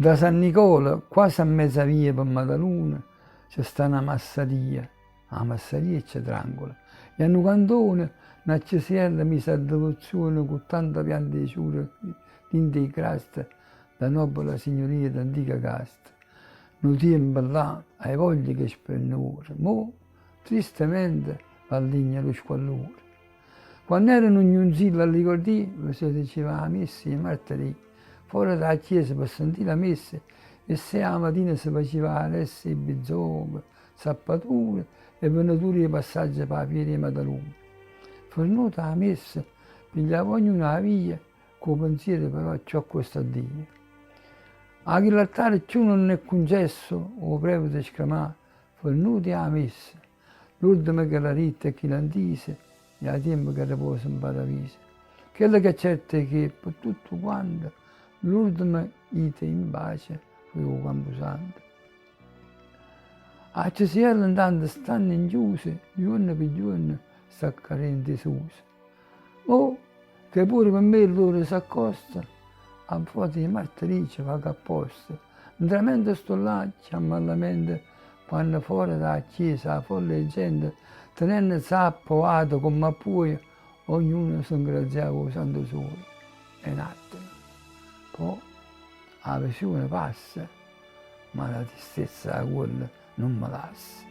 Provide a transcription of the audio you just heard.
Da San Nicola, quasi a mezza via per Maddaluna, c'è sta una masseria. La masseria c'è tranquilla. E a un cantone, una cesiella mise a devozione con tanta pianta di ciura, dinte di crasta, da nobile signoria d'antica casta. Non tempo là, hai voglia che spende ora. Mo, tristemente, alligna lo squallore. Quando erano ognunzillo alle cordì, si diceva la messa di martedì, fuori dalla chiesa per sentire la messa, e se la mattina si faceva la ressa di bizzombe, zappature e venature di passaggio per la fiera di Maddaluna. Fornuta la messa, pigliava ognuno la via, con pensiero però ciò questo a Dio. A chi l'altare più non è concesso, o prevede di scramare, fornuti la messa, l'ultima che la ritta e chi l'antise, e a tempo che riposa in paradiso. Quello che è certo è che per tutto quanto, l'ultima ite in pace fu il Camposanto. A Cesiella intanto stanno inchiuse, giorno per giorno, sta carente suso. Oh, che pure per me loro si accosta, a volte di martedì ci va apposta. Mentre sto là, chiama alla mente, quando fuori dalla chiesa, la folla di gente, tenendo zappo, ato, come poi, ognuno si ingraziava con il santo sole. E un attimo. Poi la visione passa, ma la tristezza da quella non me lascia.